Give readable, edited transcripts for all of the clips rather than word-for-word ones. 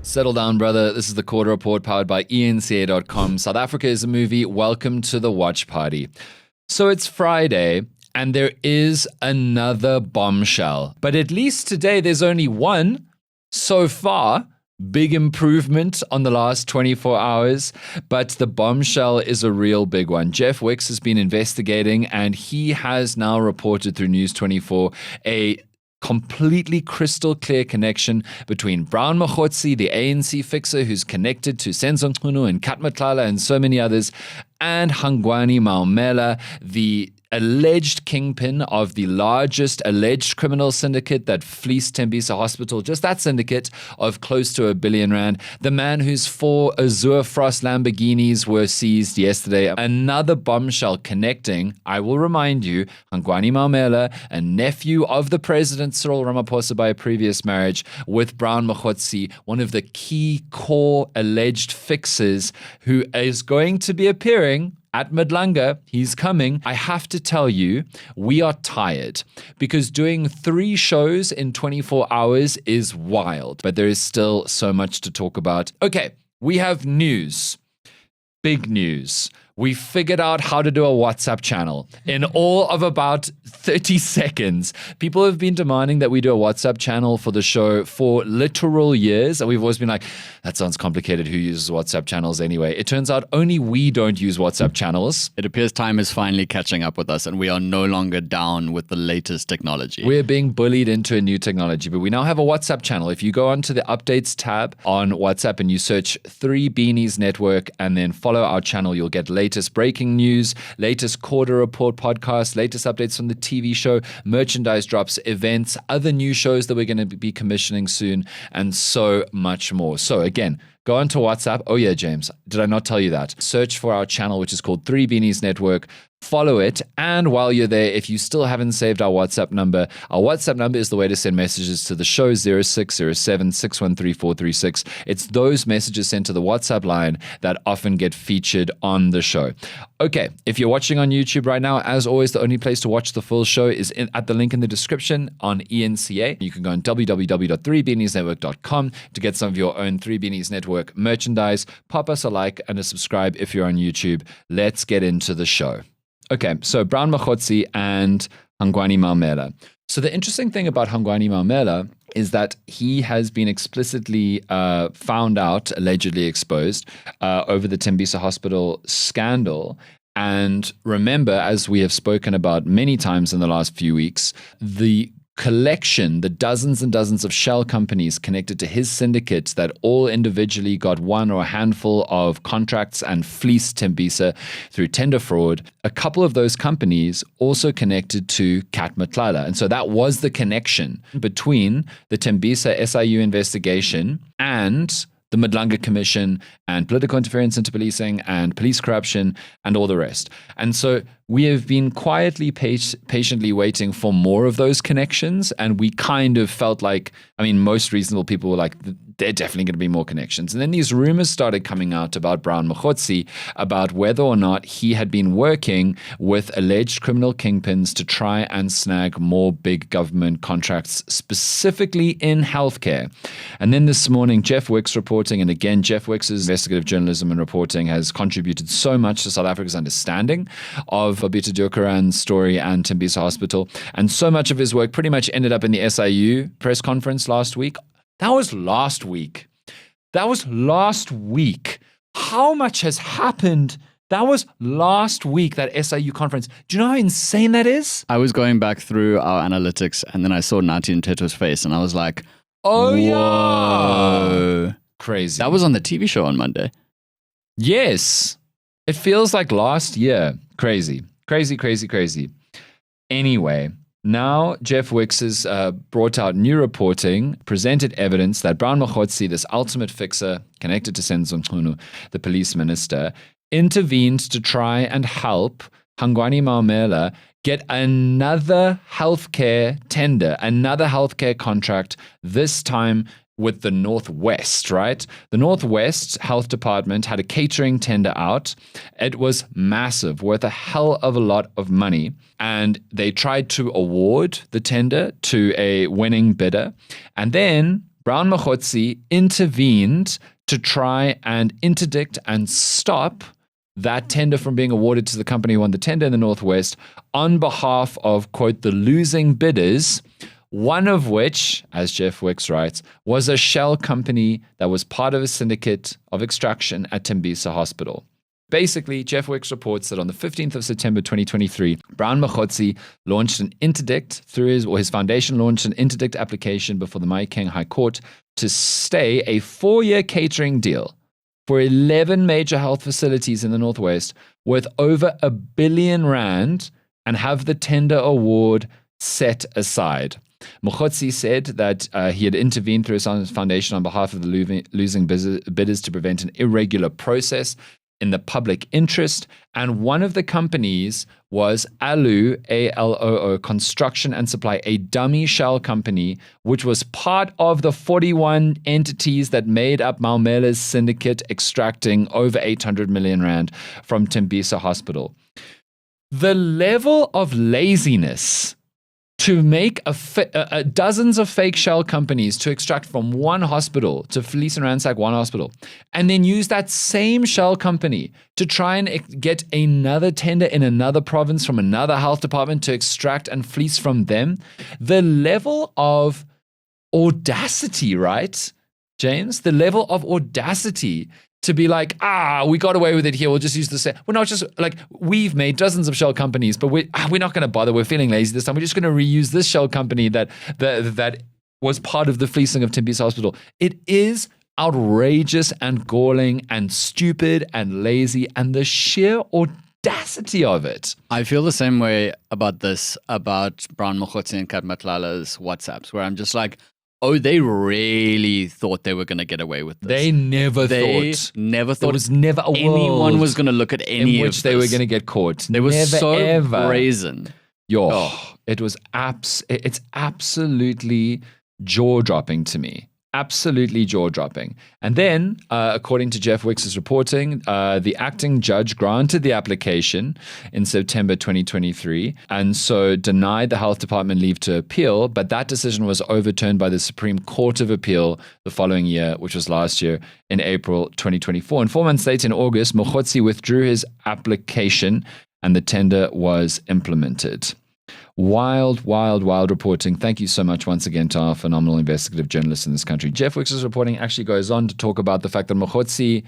Settle down, brother. This is the Quarter Report powered by enca.com. South Africa is a movie. Welcome to the watch party. So it's Friday, and there is another bombshell. But at least today, there's only one so far. Big improvement on the last 24 hours, but the bombshell is a real big one. Jeff Wicks has been investigating, and he has now reported through News 24 a completely crystal clear connection between Brown Mogotsi, the ANC fixer who's connected to Senzo Mchunu and Katmatlala and so many others, and Hangwani Maumela, the alleged kingpin of the largest alleged criminal syndicate that fleeced Tembisa Hospital, just that syndicate of close to R1 billion. The man whose 4 Azure Frost Lamborghinis were seized yesterday. Another bombshell connecting, I will remind you, Hangwani Maumela, a nephew of the president Cyril Ramaphosa by a previous marriage, with Brown Mogotsi, one of the key core alleged fixers who is going to be appearing at Madlanga. He's coming. I have to tell you, we are tired because doing 3 shows in 24 hours is wild, but there is still so much to talk about. Okay, we have news. Big news. We figured out how to do a WhatsApp channel in all of about 30 seconds. People have been demanding that we do a WhatsApp channel for the show for literal years. And we've always been like, that sounds complicated. Who uses WhatsApp channels anyway? It turns out only we don't use WhatsApp channels. It appears time is finally catching up with us, and we are no longer down with the latest technology. We're being bullied into a new technology, but we now have a WhatsApp channel. If you go onto the updates tab on WhatsApp and you search 3 Beanies Network and then follow our channel, you'll get latest breaking news, latest Quarter Report podcast, latest updates from the TV show, merchandise drops, events, other new shows that we're going to be commissioning soon, and so much more. So again, go onto WhatsApp. Oh yeah, James, did I not tell you that? Search for our channel, which is called 3 Beanies Network. Follow it, and while you're there, if you still haven't saved our WhatsApp number is the way to send messages to the show, 0607-613-436. It's those messages sent to the WhatsApp line that often get featured on the show. Okay, if you're watching on YouTube right now, as always, the only place to watch the full show is at the link in the description on ENCA. You can go on www.3beaniesnetwork.com to get some of your own 3 Beanies Network merchandise. Pop us a like and a subscribe if you're on YouTube. Let's get into the show. Okay, so Brown Mogotsi and Hangwani Maumela. So the interesting thing about Hangwani Maumela is that he has been explicitly found out, allegedly exposed, over the Tembisa Hospital scandal. And remember, as we have spoken about many times in the last few weeks, the collection, the dozens and dozens of shell companies connected to his syndicates that all individually got one or a handful of contracts and fleeced Tembisa through tender fraud. A couple of those companies also connected to Katmatlala. And so that was the connection between the Tembisa SIU investigation and the Madlanga Commission and political interference into policing and police corruption and all the rest. And so we have been quietly, patiently waiting for more of those connections. And we kind of felt like, I mean, most reasonable people were like, there are definitely going to be more connections. And then these rumors started coming out about Brown Mogotsi, about whether or not he had been working with alleged criminal kingpins to try and snag more big government contracts, specifically in healthcare. And then this morning, Jeff Wicks reporting, and again, Jeff Wicks' investigative journalism and reporting has contributed so much to South Africa's understanding of Babita Deokaran's story and Tembisa Hospital. And so much of his work pretty much ended up in the SIU press conference last week. That was last week. How much has happened? That was last week, that SIU conference. Do you know how insane that is? I was going back through our analytics, and then I saw Nati and Teto's face, and I was like, oh, whoa. Yeah. Crazy. That was on the TV show on Monday. Yes. It feels like last year. Crazy. Anyway, now Jeff Wicks has brought out new reporting, presented evidence that Brown Mogotsi, this ultimate fixer connected to Senzo Mchunu, the police minister, intervened to try and help Hangwani Maumela get another healthcare tender, another healthcare contract, this time with the Northwest, right? The Northwest Health Department had a catering tender out. It was massive, worth a hell of a lot of money. And they tried to award the tender to a winning bidder. And then Brown Mogotsi intervened to try and interdict and stop that tender from being awarded to the company who won the tender in the Northwest on behalf of, quote, the losing bidders, one of which, as Jeff Wicks writes, was a shell company that was part of a syndicate of extraction at Tembisa Hospital. Basically, Jeff Wicks reports that on the 15th of September 2023, Brown Mogotsi launched an interdict his foundation launched an interdict application before the Mahikeng High Court to stay a 4-year catering deal for 11 major health facilities in the Northwest worth over R1 billion and have the tender award set aside. Mogotsi said that he had intervened through his foundation on behalf of the losing bidders to prevent an irregular process in the public interest, and one of the companies was ALOO, A-L-O-O, Construction and Supply, a dummy shell company, which was part of the 41 entities that made up Maumela's syndicate, extracting over 800 million rand from Tembisa Hospital. The level of laziness to make dozens of fake shell companies to extract from one hospital, to fleece and ransack one hospital, and then use that same shell company to try and get another tender in another province from another health department to extract and fleece from them. The level of audacity, right, James? The level of audacity to be like, we got away with it here. We'll just use the same. We're not just like, we've made dozens of shell companies, but we're not going to bother. We're feeling lazy this time. We're just going to reuse this shell company that was part of the fleecing of Tembisa Hospital. It is outrageous and galling and stupid and lazy, and the sheer audacity of it. I feel the same way about this, about Brown Mogotsi and Kat Matlala's WhatsApps, where I'm just like, oh, they really thought they were going to get away with this. They never thought. There was never a world anyone was going to look at any in which of they this. were going to get caught. They were so ever. brazen. It was it's absolutely jaw-dropping to me. Absolutely jaw-dropping. And then, according to Jeff Wicks' reporting, the acting judge granted the application in September 2023 and so denied the health department leave to appeal, but that decision was overturned by the Supreme Court of Appeal the following year, which was last year in April 2024. And 4 months later in August, Mogotsi withdrew his application and the tender was implemented. Wild, wild, wild reporting. Thank you so much once again to our phenomenal investigative journalists in this country. Jeff Wicks' reporting actually goes on to talk about the fact that Mogotsi,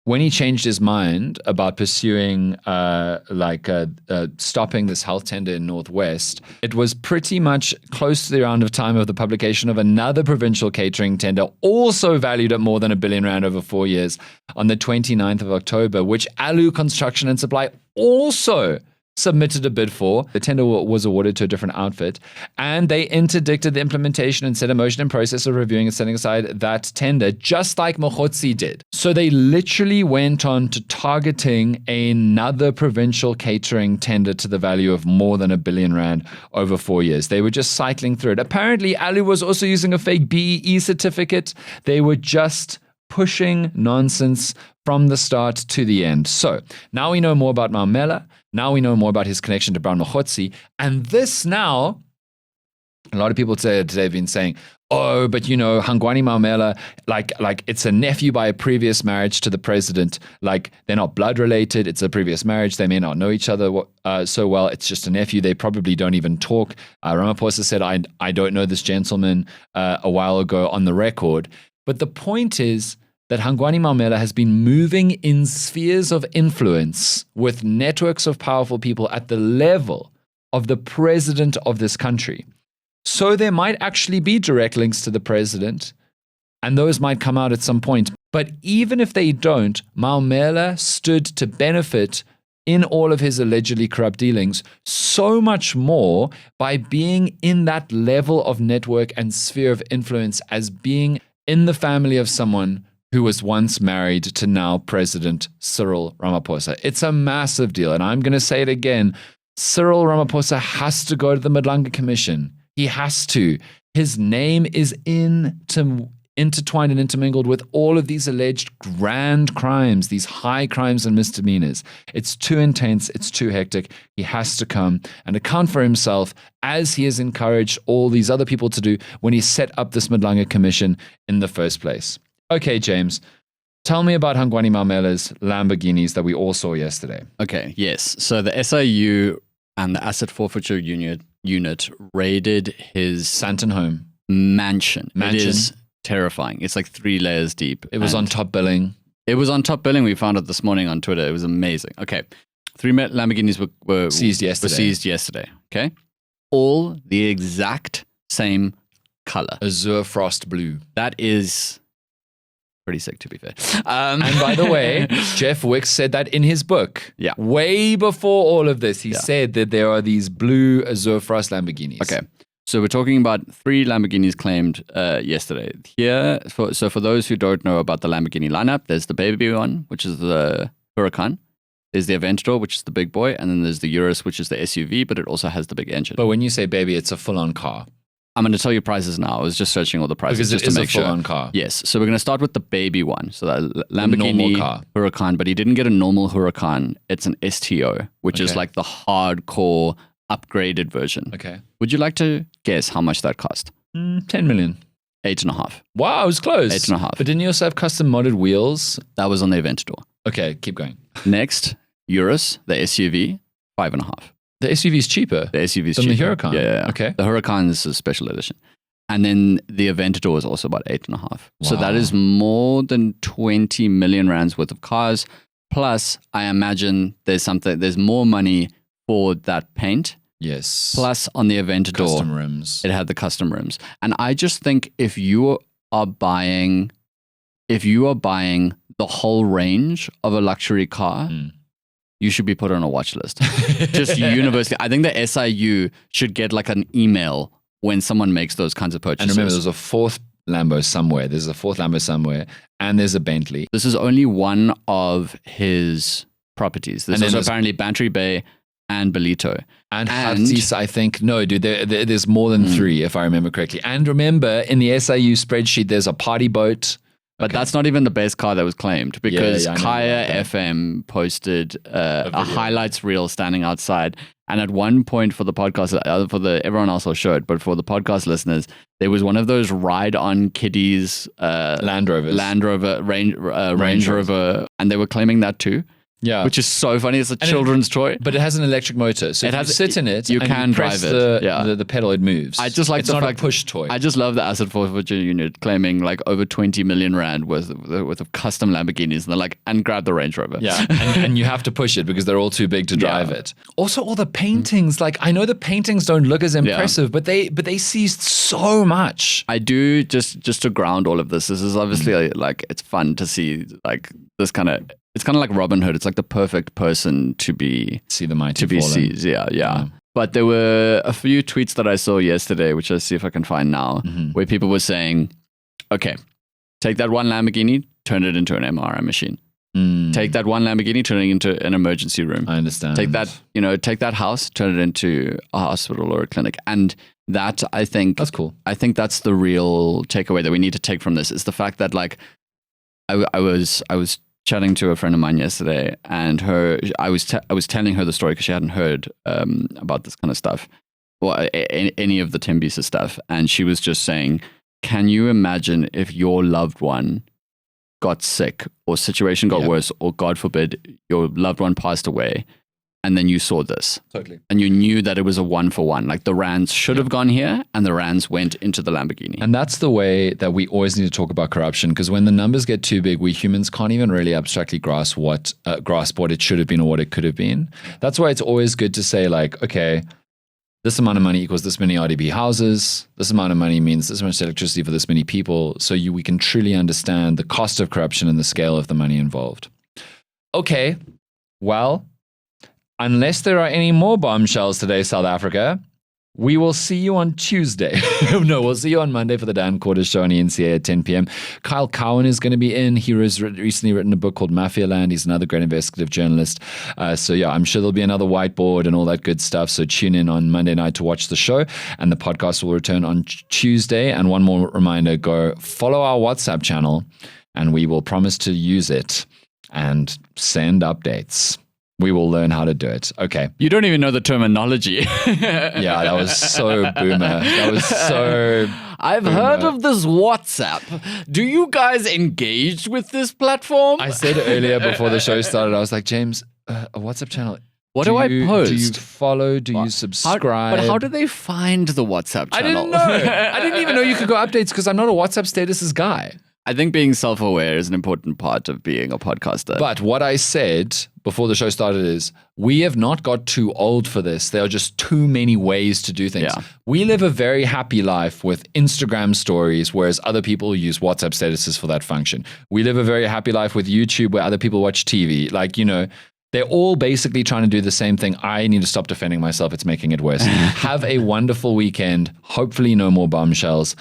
when he changed his mind about pursuing stopping this health tender in Northwest, it was pretty much close to the round of time of the publication of another provincial catering tender, also valued at more than R1 billion over 4 years, on the 29th of October, which ALOO Construction and Supply also submitted a bid for. The tender was awarded to a different outfit, and they interdicted the implementation and set a motion in process of reviewing and setting aside that tender, just like Mogotsi did. So they literally went on to targeting another provincial catering tender to the value of more than R1 billion over 4 years. They were just cycling through it. Apparently, ALOO was also using a fake BEE certificate. They were just pushing nonsense from the start to the end. So now we know more about Maumela. Now we know more about his connection to Brown Mogotsi. And this now, a lot of people today have been saying, oh, but Hangwani Maumela, like it's a nephew by a previous marriage to the president. Like, they're not blood related. It's a previous marriage. They may not know each other so well. It's just a nephew. They probably don't even talk. Ramaphosa said, I don't know this gentleman a while ago on the record. But the point is that Hangwani Maumela has been moving in spheres of influence with networks of powerful people at the level of the president of this country. So there might actually be direct links to the president, and those might come out at some point. But even if they don't, Maumela stood to benefit in all of his allegedly corrupt dealings so much more by being in that level of network and sphere of influence as being in the family of someone who was once married to now President Cyril Ramaphosa. It's a massive deal. And I'm going to say it again. Cyril Ramaphosa has to go to the Madlanga Commission. He has to. His name is in intertwined and intermingled with all of these alleged grand crimes, these high crimes and misdemeanors. It's too intense. It's too hectic. He has to come and account for himself, as he has encouraged all these other people to do when he set up this Madlanga Commission in the first place. Okay, James, tell me about Hangwani Maumela's Lamborghinis that we all saw yesterday. Okay, yes. So the SIU and the Asset Forfeiture Unit raided his Santon home. Mansion. It is terrifying. It's like 3 layers deep. It was on top billing. It was on top billing. We found it this morning on Twitter. It was amazing. Okay. 3 Lamborghinis were seized yesterday. Okay. All the exact same color. Azure frost blue. That is pretty sick, to be fair. And by the way, Jeff Wicks said that in his book. Yeah. Way before all of this, he said that there are these blue Azure frost Lamborghinis. Okay. So we're talking about 3 Lamborghinis claimed yesterday. Here, for those who don't know about the Lamborghini lineup, there's the baby one, which is the Huracan. There's the Aventador, which is the big boy, and then there's the Urus, which is the SUV, but it also has the big engine. But when you say baby, it's a full-on car. I'm going to tell you prices now. I was just searching all the prices because just it is to make a full-on car. Yes. So we're going to start with the baby one. So that Lamborghini Huracan, but he didn't get a normal Huracan. It's an STO, which is like the hardcore upgraded version. Okay. Would you like to guess how much that cost? 10 million. 8.5. Wow, it was close. 8.5. But didn't you also have custom modded wheels? That was on the Aventador. Okay, keep going. Next, Urus, the SUV, 5.5. The SUV is cheaper. The SUV is than cheaper. the Huracan. Yeah. Okay. The Huracan is a special edition. And then the Aventador is also about 8.5. Wow. So that is more than 20 million rands worth of cars. Plus, I imagine there's more money for that paint. Yes. Plus, on the Aventador, custom rims. It had the custom rims. And I just think if you are buying the whole range of a luxury car, you should be put on a watch list. Just universally. I think the SIU should get like an email when someone makes those kinds of purchases. And remember, there's a fourth Lambo somewhere. And there's a Bentley. This is only one of his properties. There's also apparently Bantry Bay and Belito. And Hartis, I think. No, dude, there's more than 3, if I remember correctly. And remember, in the SIU spreadsheet, there's a party boat. But that's not even the best car that was claimed, because Kaya FM posted a highlights reel standing outside. And at one point for the podcast, everyone else will show it, but for the podcast listeners, there was one of those ride-on kiddies Land Rover, Range Rover, and they were claiming that too. Yeah, which is so funny. It's a children's toy, but it has an electric motor, so if you sit in it, you can drive it. The pedal, it moves. I just like it's the not fact, a push toy. I just love the Asset Forfeiture Unit claiming like over 20 million rand worth of custom Lamborghinis, and they're like, and grab the Range Rover. Yeah, and you have to push it because they're all too big to drive it. Also, all the paintings. Like, I know the paintings don't look as impressive, but they seized so much. I do just to ground all of this. This is obviously like, it's fun to see like this kind of. It's kind of like Robin Hood. It's like the perfect person to see the mighty fallen. Seized. Yeah. But there were a few tweets that I saw yesterday, which I'll see if I can find now, where people were saying, okay, take that one Lamborghini, turn it into an MRI machine. Take that one Lamborghini, turn it into an emergency room. I understand. Take that house, turn it into a hospital or a clinic. And that, I think... That's cool. I think that's the real takeaway that we need to take from this, is the fact that, like, I was chatting to a friend of mine yesterday, and I was telling her the story because she hadn't heard about this kind of stuff, or any of the Tembisa stuff, and she was just saying, "Can you imagine if your loved one got sick, or situation got worse, or God forbid your loved one passed away, and then you saw this, totally, and you knew that it was a 1-for-1, like the rands should have gone here, and the rands went into the Lamborghini." And that's the way that we always need to talk about corruption, because when the numbers get too big, we humans can't even really abstractly grasp what it should have been or what it could have been. That's why it's always good to say, like, okay, this amount of money equals this many RDB houses. This amount of money means this much electricity for this many people. So we can truly understand the cost of corruption and the scale of the money involved. Okay, well, unless there are any more bombshells today, South Africa, We will see you on Tuesday. No, we'll see you on Monday for the Dan Quarter Show on ENCA at 10 p.m. Kyle Cowan is going to be in. He has recently written a book called Mafia Land. He's another great investigative journalist. So yeah, I'm sure there'll be another whiteboard and all that good stuff. So tune in on Monday night to watch the show. And the podcast will return on Tuesday. And one more reminder, go follow our WhatsApp channel and we will promise to use it and send updates. We will learn how to do it. Okay. You don't even know the terminology. Yeah, that was so boomer. That was so I've heard of this WhatsApp. Do you guys engage with this platform? I said earlier before the show started, I was like, James, a WhatsApp channel. What do I post? Do you follow? Do you subscribe? But how do they find the WhatsApp channel? I didn't know. I didn't even know you could go updates because I'm not a WhatsApp statuses guy. I think being self-aware is an important part of being a podcaster. But what I said before the show started is we have not got too old for this. There are just too many ways to do things. Yeah. We live a very happy life with Instagram stories, whereas other people use WhatsApp statuses for that function. We live a very happy life with YouTube where other people watch TV. Like, you know, they're all basically trying to do the same thing. I need to stop defending myself. It's making it worse. Have a wonderful weekend. Hopefully no more bombshells.